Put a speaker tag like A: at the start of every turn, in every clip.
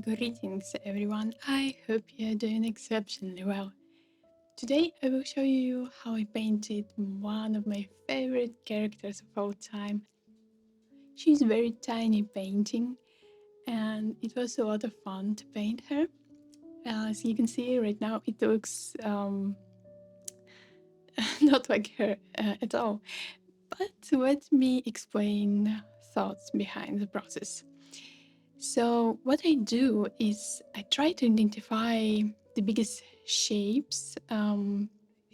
A: Greetings everyone, I hope you're doing exceptionally well. Today I will show you how I painted one of my favorite characters of all time. She's a very tiny painting and it was a lot of fun to paint her. As you can see right now it looks not like her at all. But let me explain thoughts behind the process. So what I do is I try to identify the biggest shapes in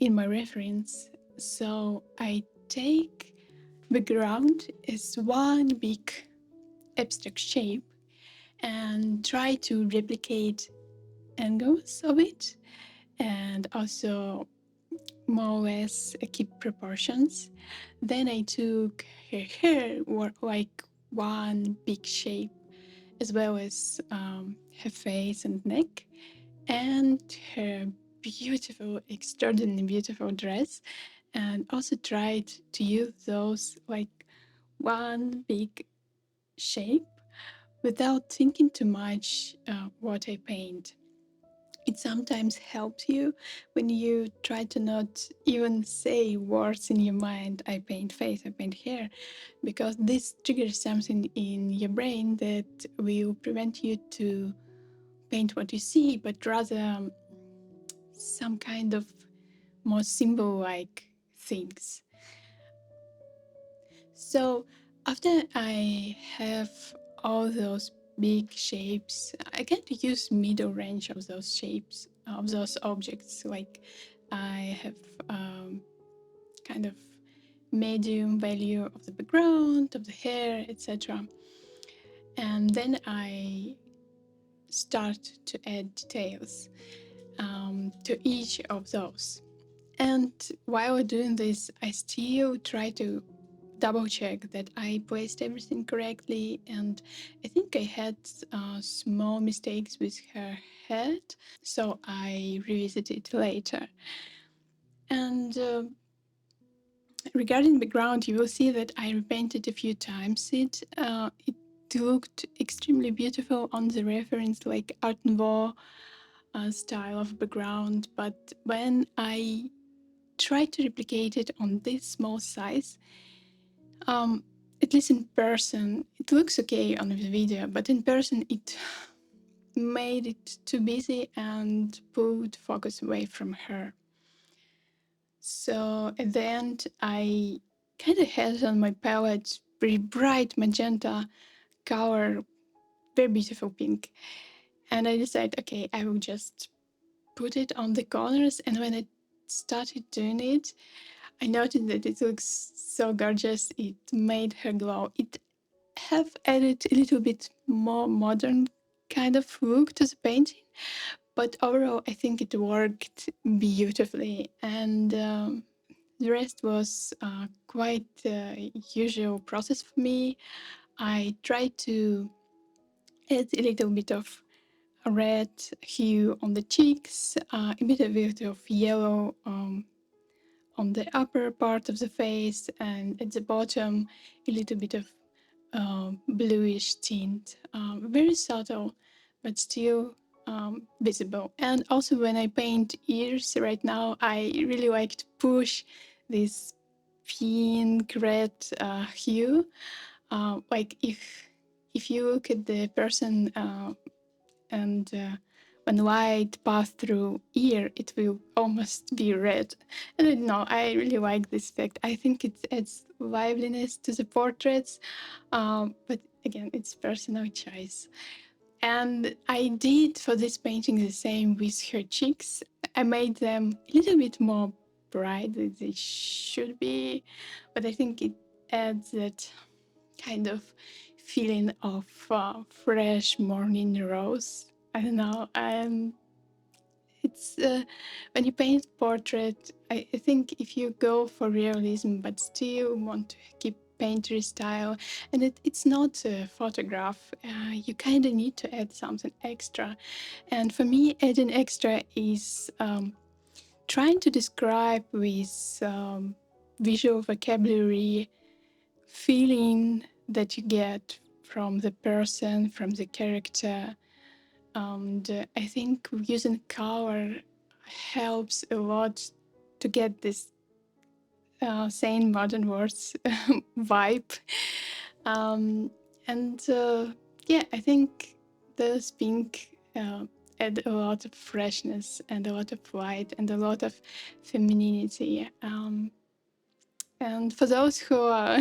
A: my reference. So I take the ground as one big abstract shape and try to replicate angles of it and also more or less keep proportions. Then I took her hair like one big shape as well as her face and neck, and her beautiful, extraordinarily beautiful dress, and also tried to use those like one big shape without thinking too much what I paint. It sometimes helps you when you try to not even say words in your mind. I paint face, I paint hair, because this triggers something in your brain that will prevent you to paint what you see, but rather some kind of more symbol like things. So after I have all those big shapes, I can use middle range of those shapes, of those objects. Like I have kind of medium value of the background, of the hair, etc. And then I start to add details to each of those. And while doing this, I still try to double check that I placed everything correctly. And I think I had small mistakes with her head, so I revisited it later. And regarding background, you will see that I repainted a few times. It looked extremely beautiful on the reference, like Art Nouveau style of background. But when I tried to replicate it on this small size, um, at least in person, it looks okay on the video, but in person, it made it too busy and pulled focus away from her. So at the end, I kind of had on my palette very bright magenta color, very beautiful pink. And I decided, okay, I will just put it on the corners. And when I started doing it, I noticed that it looks so gorgeous. It made her glow. It have added a little bit more modern kind of look to the painting, but overall I think it worked beautifully. And the rest was quite a usual process for me. I tried to add a little bit of red hue on the cheeks, a bit of yellow on the upper part of the face, and at the bottom a little bit of bluish tint, very subtle but still visible. And also when I paint ears right now, I really like to push this pink red hue. Like if you look at the person and when light pass through ear, it will almost be red. And I don't know, I really like this effect. I think it adds liveliness to the portraits, but again, it's personal choice. And I did for this painting the same with her cheeks. I made them a little bit more bright than they should be, but I think it adds that kind of feeling of fresh morning rose. I don't know. It's when you paint portrait, I think if you go for realism but still want to keep painterly style, and it's not a photograph, you kind of need to add something extra. And for me, adding extra is trying to describe with visual vocabulary feeling that you get from the person, from the character, And I think using color helps a lot to get this saying modern words vibe. And yeah, I think those pink add a lot of freshness and a lot of light and a lot of femininity. And for those who are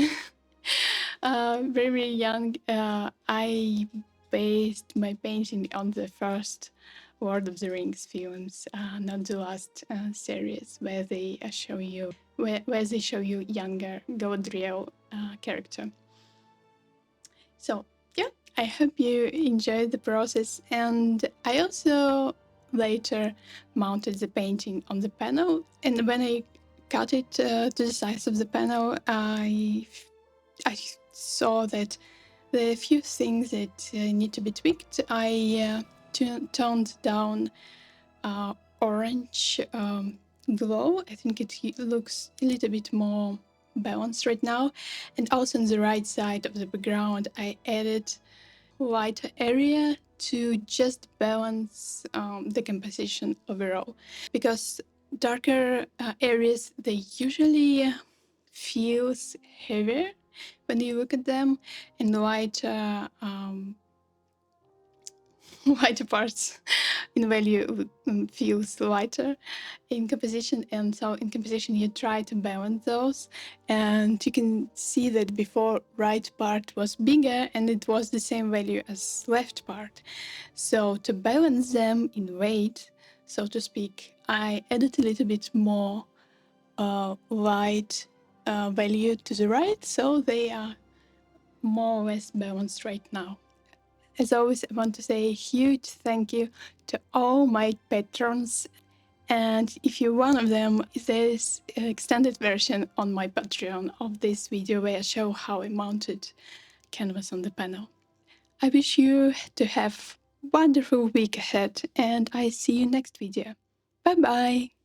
A: very young, I based my painting on the first Lord of the Rings films, not the last series where they show you where they show you younger Galadriel character. So yeah, I hope you enjoyed the process, and I also later mounted the painting on the panel, and when I cut it to the size of the panel, I saw that there are a few things that need to be tweaked. I toned down orange glow. I think it looks a little bit more balanced right now. And also on the right side of the background, I added lighter area to just balance the composition overall. Because darker areas, they usually feels heavier when you look at them, and lighter lighter parts in value feels lighter in composition. And so in composition you try to balance those, and you can see that before right part was bigger and it was the same value as left part. So to balance them in weight, so to speak, I added a little bit more light value to the right, so they are more or less balanced right now. As always, I want to say a huge thank you to all my patrons. And if you're one of them, there's an extended version on my Patreon of this video where I show how I mounted canvas on the panel. I wish you to have a wonderful week ahead, and I see you next video. Bye bye!